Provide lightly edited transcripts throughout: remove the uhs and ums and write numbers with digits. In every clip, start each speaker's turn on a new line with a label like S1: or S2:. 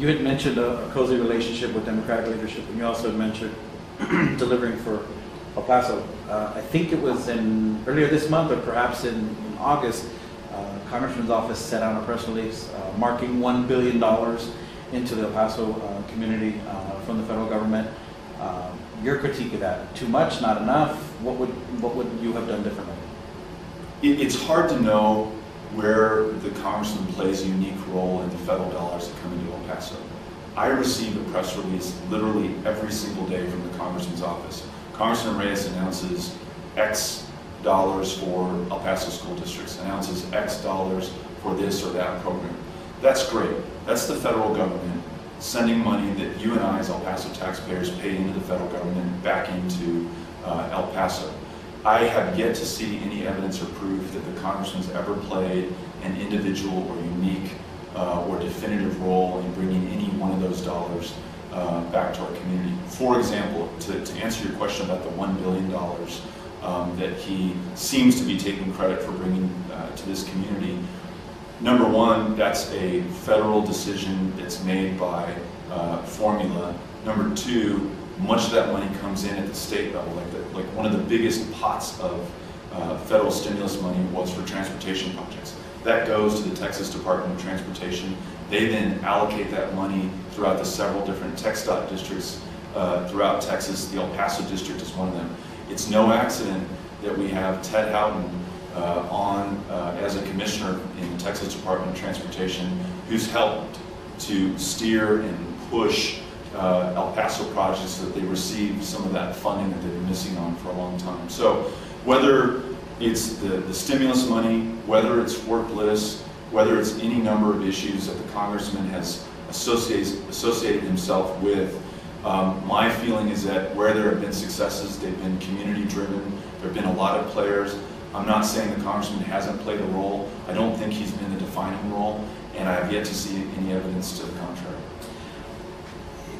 S1: You had mentioned a cozy relationship with Democratic leadership, and you also had mentioned delivering for El Paso. I think it was earlier this month, or perhaps in August, Congressman's office sent out a press release marking $1 billion into the El Paso community from the federal government. Your critique of that: too much, not enough? What would you have done differently?
S2: It's hard to know where the congressman plays a unique role in the federal dollars that come into El Paso. I receive a press release literally every single day from the congressman's office. Congressman Reyes announces X dollars for El Paso school districts, announces X dollars for this or that program. That's great. That's the federal government sending money that you and I as El Paso taxpayers paid into the federal government back into El Paso. I have yet to see any evidence or proof that the congressman's ever played an individual or unique or definitive role in bringing any one of those dollars back to our community. For example, to answer your question about the $1 billion that he seems to be taking credit for bringing to this community, number one, that's a federal decision that's made by formula. Number two, much of that money comes in at the state level. Like one of the biggest pots of federal stimulus money was for transportation projects. That goes to the Texas Department of Transportation. They then allocate that money throughout the several different TxDOT districts throughout Texas. The El Paso district is one of them. It's no accident that we have Ted Houghton as a commissioner in the Texas Department of Transportation, who's helped to steer and push El Paso projects so that they receive some of that funding that they've been missing on for a long time. So whether it's the stimulus money, whether it's Fort Bliss, whether it's any number of issues that the congressman has associated himself with, my feeling is that where there have been successes, they've been community driven. There have been a lot of players. I'm not saying the congressman hasn't played a role. I don't think he's been the defining role, and I have yet to see any evidence to the contrary.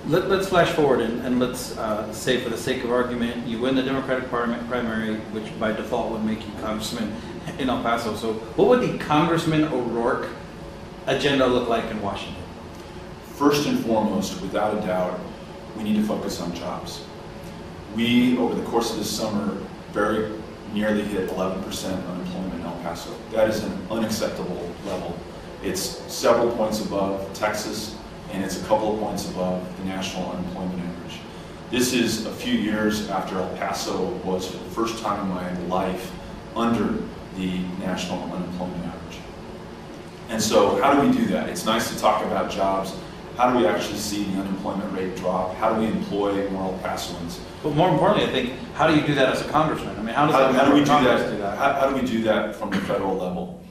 S1: Let's flash forward and let's say, for the sake of argument, you win the Democratic primary, which by default would make you congressman in El Paso. So what would the Congressman O'Rourke agenda look like in Washington?
S2: First and foremost, without a doubt, we need to focus on jobs. We, over the course of this summer, very nearly hit 11% unemployment in El Paso. That is an unacceptable level. It's several points above Texas, and it's a couple of points above the national unemployment average. This is a few years after El Paso was, for the first time in my life, under the national unemployment average. And so how do we do that? It's nice to talk about jobs. How do we actually see the unemployment rate drop? How do we employ more El Pasoans?
S1: But more importantly, I think, how do you do that as a congressman? I mean, how do we do that?
S2: How do we do that from the federal level?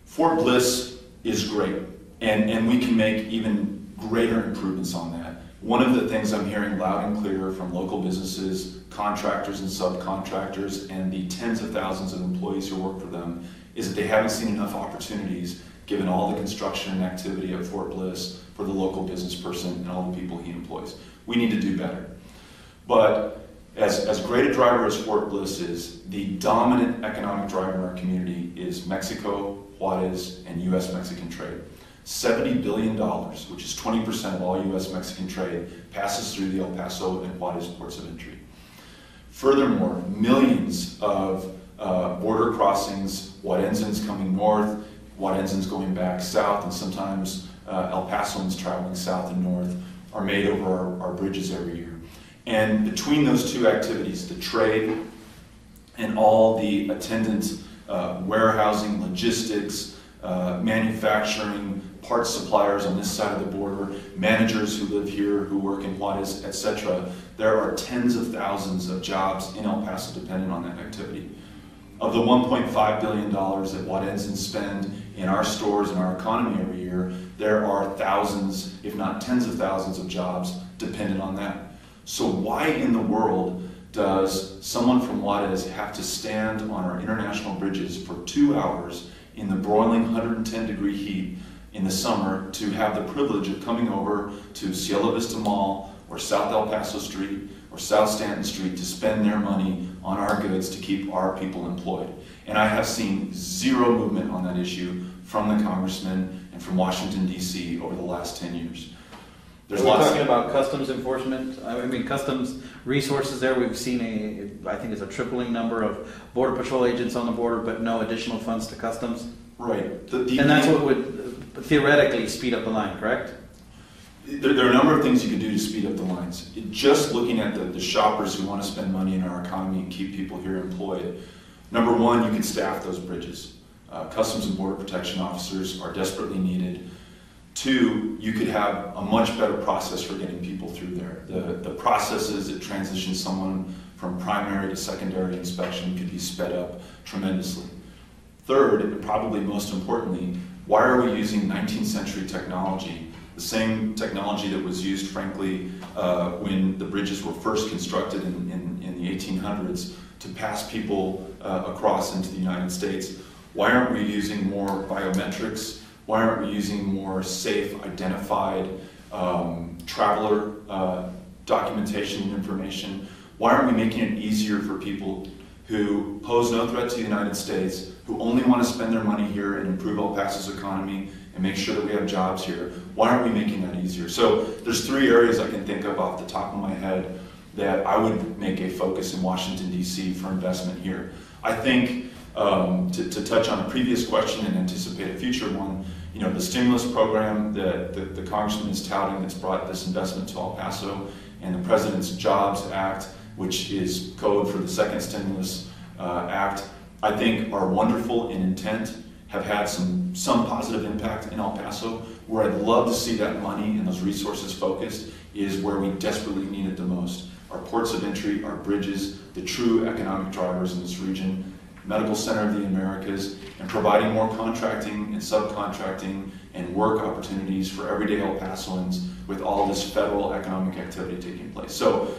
S2: Fort Bliss is great, and we can make even greater improvements on that. One of the things I'm hearing loud and clear from local businesses, contractors and subcontractors, and the tens of thousands of employees who work for them, is that they haven't seen enough opportunities, given all the construction and activity at Fort Bliss, for the local business person and all the people he employs. We need to do better. But as great a driver as Fort Bliss is, the dominant economic driver in our community is Mexico, Juarez, and U.S.-Mexican trade. $70 billion, which is 20% of all U.S.-Mexican trade, passes through the El Paso and Juarez ports of entry. Furthermore, millions of border crossings, Juarezans coming north, Juarezans going back south, and sometimes El Pasoans traveling south and north, are made over our bridges every year. And between those two activities, the trade and all the attendant warehousing, logistics, manufacturing, parts suppliers on this side of the border, managers who live here, who work in Juarez, etc., there are tens of thousands of jobs in El Paso dependent on that activity. Of the $1.5 billion that Juarezans spend in our stores and our economy every year, there are thousands, if not tens of thousands of jobs dependent on that. So why in the world does someone from Juarez have to stand on our international bridges for 2 hours in the broiling 110-degree heat in the summer to have the privilege of coming over to Cielo Vista Mall or South El Paso Street or South Stanton Street to spend their money on our goods to keep our people employed? And I have seen zero movement on that issue from the congressman and from Washington, D.C. over the last 10 years. There's
S1: We're
S2: lots.
S1: talking about customs enforcement. I mean, customs resources there. We've seen I think it's a tripling number of Border Patrol agents on the border, but no additional funds to customs.
S2: Right.
S1: And that's what would theoretically speed up the line, correct?
S2: There are a number of things you can do to speed up the lines. Just looking at the shoppers who want to spend money in our economy and keep people here employed. Number one, you can staff those bridges. Customs and Border Protection officers are desperately needed. Two, you could have a much better process for getting people through there. The processes that transition someone from primary to secondary inspection could be sped up tremendously. Third, and probably most importantly, why are we using 19th century technology, the same technology that was used, frankly, when the bridges were first constructed in the 1800s to pass people across into the United States? Why aren't we using more biometrics? Why aren't we using more safe, identified traveler documentation and information? Why aren't we making it easier for people who pose no threat to the United States, who only want to spend their money here and improve El Paso's economy and make sure that we have jobs here? Why aren't we making that easier? So there's three areas I can think of off the top of my head that I would make a focus in Washington, D.C. for investment here. I think, to touch on a previous question and anticipate a future one, you know, the stimulus program that the Congressman is touting that's brought this investment to El Paso, and the President's Jobs Act, which is code for the second stimulus act, I think are wonderful in intent, have had some positive impact in El Paso. Where I'd love to see that money and those resources focused is where we desperately need it the most. Our ports of entry, our bridges, the true economic drivers in this region, Medical Center of the Americas, and providing more contracting and subcontracting and work opportunities for everyday El Pasoans with all this federal economic activity taking place. So,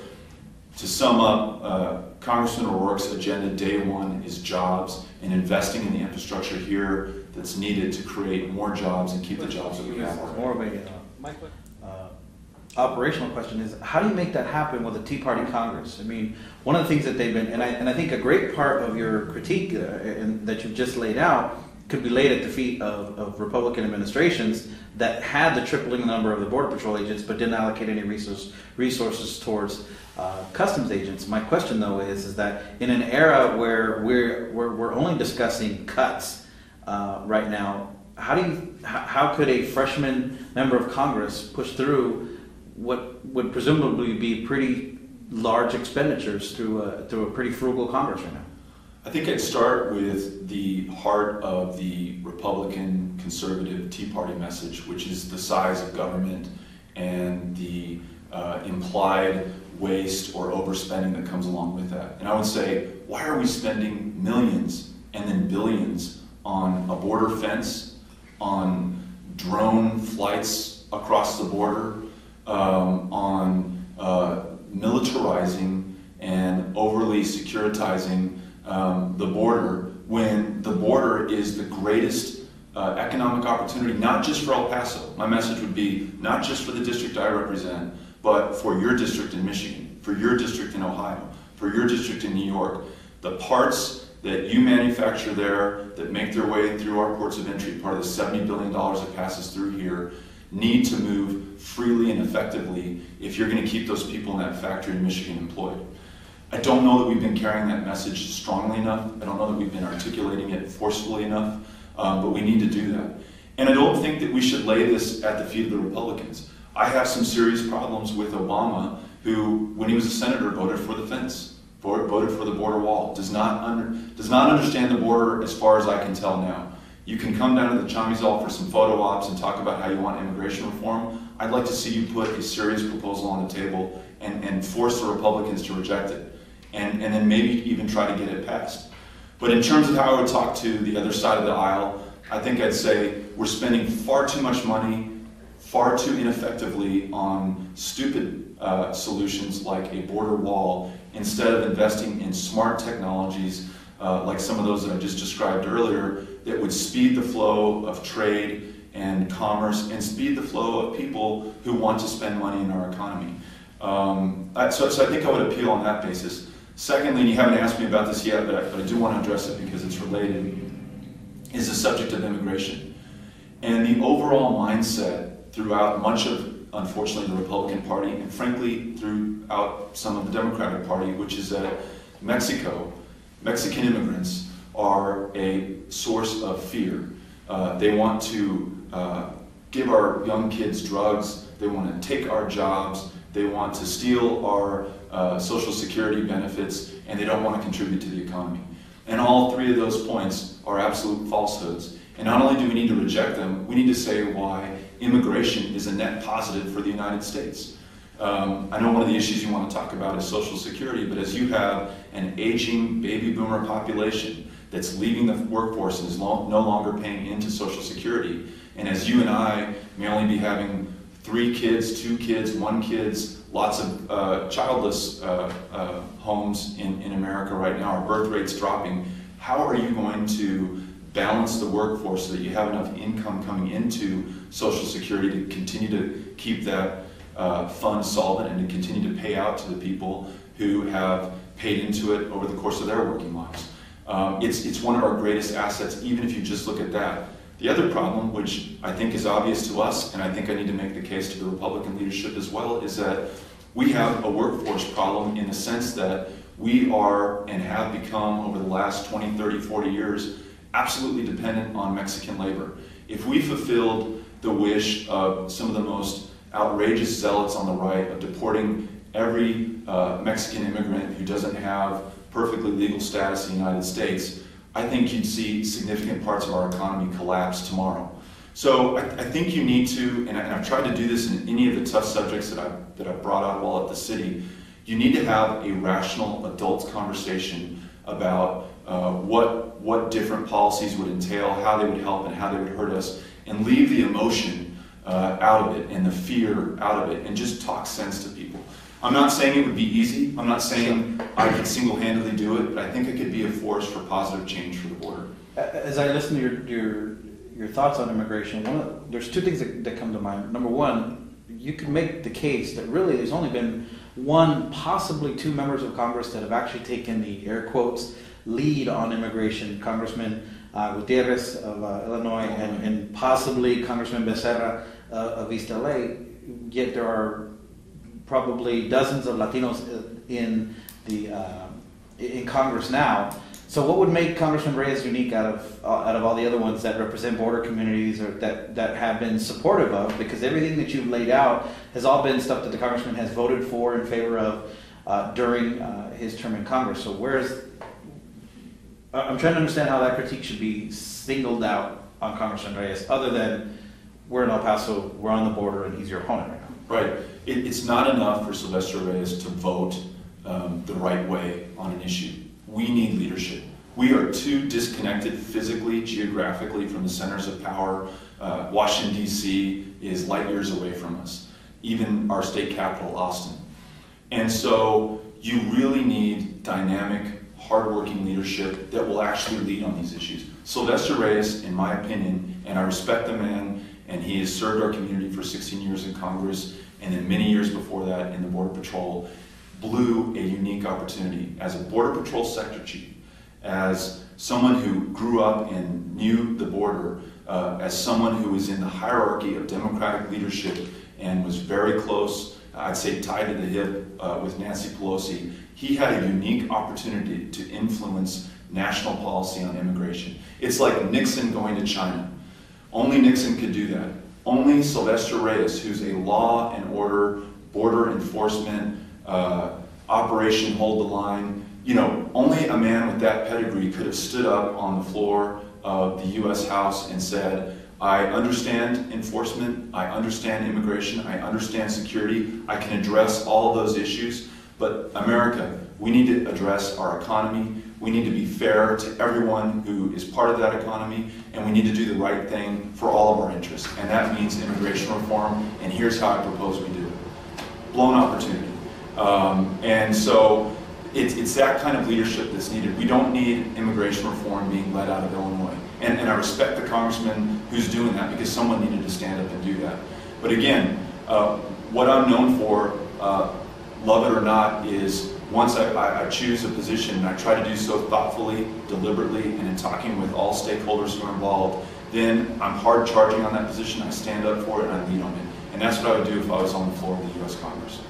S2: to sum up, Congressman O'Rourke's agenda day one is jobs and investing in the infrastructure here that's needed to create more jobs and keep the jobs that we have.
S1: More of a operational question is, how do you make that happen with a Tea Party Congress? I mean, one of the things that they've been, and I think a great part of your critique that you've just laid out could be laid at the feet of Republican administrations that had the tripling number of the Border Patrol agents but didn't allocate any resources towards customs agents. My question, though, is that in an era where we're only discussing cuts right now, how could a freshman member of Congress push through what would presumably be pretty large expenditures through a pretty frugal Congress right now?
S2: I think I'd start with the heart of the Republican conservative Tea Party message, which is the size of government and the implied waste or overspending that comes along with that. And I would say, why are we spending millions and then billions on a border fence, on drone flights across the border, on militarizing and overly securitizing the border, when the border is the greatest economic opportunity, not just for El Paso. My message would be not just for the district I represent, but for your district in Michigan, for your district in Ohio, for your district in New York. The parts that you manufacture there that make their way through our ports of entry, part of the $70 billion that passes through here, need to move freely and effectively if you're going to keep those people in that factory in Michigan employed. I don't know that we've been carrying that message strongly enough. I don't know that we've been articulating it forcefully enough, but we need to do that. And I don't think that we should lay this at the feet of the Republicans. I have some serious problems with Obama, who, when he was a senator, voted for the fence, voted for the border wall, does not understand the border as far as I can tell now. You can come down to the Chamizal for some photo ops and talk about how you want immigration reform. I'd like to see you put a serious proposal on the table and force the Republicans to reject it, and then maybe even try to get it passed. But in terms of how I would talk to the other side of the aisle, I think I'd say we're spending far too much money, far too ineffectively on stupid solutions like a border wall, instead of investing in smart technologies like some of those that I just described earlier, that would speed the flow of trade and commerce and speed the flow of people who want to spend money in our economy. So I think I would appeal on that basis. Secondly, and you haven't asked me about this yet, but I do want to address it because it's related, is the subject of immigration. And the overall mindset throughout much of unfortunately, the Republican Party, and frankly, throughout some of the Democratic Party, which is that Mexican immigrants are a source of fear. They want to give our young kids drugs, they want to take our jobs, they want to steal our Social Security benefits, and they don't want to contribute to the economy. And all three of those points are absolute falsehoods. And not only do we need to reject them, we need to say why immigration is a net positive for the United States. I know one of the issues you want to talk about is Social Security, but as you have an aging baby boomer population that's leaving the workforce and is no longer paying into Social Security, and as you and I may only be having 3 kids, 2 kids, 1 kids, lots of childless homes in America right now, our birth rate's dropping, how are you going to balance the workforce so that you have enough income coming into Social Security to continue to keep that fund solvent and to continue to pay out to the people who have paid into it over the course of their working lives? It's one of our greatest assets, even if you just look at that. The other problem, which I think is obvious to us, and I think I need to make the case to the Republican leadership as well, is that we have a workforce problem in the sense that we are and have become over the last 20, 30, 40 years absolutely dependent on Mexican labor. If we fulfilled the wish of some of the most outrageous zealots on the right of deporting every Mexican immigrant who doesn't have perfectly legal status in the United States, I think you'd see significant parts of our economy collapse tomorrow. So I think you need to, and I've tried to do this in any of the tough subjects that I've brought out while at the city, you need to have a rational adult conversation about what different policies would entail, how they would help and how they would hurt us, and leave the emotion out of it and the fear out of it and just talk sense to people. I'm not saying it would be easy. I'm not saying I could single-handedly do it, but I think it could be a force for positive change for the border.
S1: As I listen to your thoughts on immigration, there's 2 things that come to mind. Number one, you can make the case that really there's only been 1, possibly 2 members of Congress that have actually taken the air quotes lead on immigration. Congressman Gutierrez of Illinois and possibly Congressman Becerra of East LA. Yet there are probably dozens of Latinos in Congress now. So what would make Congressman Reyes unique out of all the other ones that represent border communities or that have been supportive of? Because everything that you've laid out has all been stuff that the congressman has voted for in favor of during his term in Congress. So I'm trying to understand how that critique should be singled out on Congressman Reyes, other than we're in El Paso, we're on the border, and he's your opponent right now.
S2: Right. It's not enough for Sylvester Reyes to vote the right way on an issue. We need leadership. We are too disconnected physically, geographically from the centers of power. Washington, D.C. is light years away from us, even our state capital, Austin. And so you really need dynamic, hardworking leadership that will actually lead on these issues. Sylvester Reyes, in my opinion, and I respect the man, and he has served our community for 16 years in Congress, and then many years before that in the Border Patrol, blew a unique opportunity as a Border Patrol Sector Chief, as someone who grew up and knew the border, as someone who was in the hierarchy of Democratic leadership and was very close, I'd say tied to the hip with Nancy Pelosi. He had a unique opportunity to influence national policy on immigration. It's like Nixon going to China. Only Nixon could do that. Only Sylvester Reyes, who's a law and order, border enforcement, Operation Hold the Line, only a man with that pedigree could have stood up on the floor of the U.S. House and said, I understand enforcement, I understand immigration, I understand security, I can address all of those issues, but America, we need to address our economy, we need to be fair to everyone who is part of that economy, and we need to do the right thing for all of our interests, and that means immigration reform, and here's how I propose we do it. Blown opportunity. And so it's that kind of leadership that's needed. We don't need immigration reform being led out of Illinois. And I respect the congressman who's doing that because someone needed to stand up and do that. But again, what I'm known for, love it or not, is once I choose a position, and I try to do so thoughtfully, deliberately, and in talking with all stakeholders who are involved, then I'm hard charging on that position. I stand up for it and I lead on it. And that's what I would do if I was on the floor of the U.S. Congress.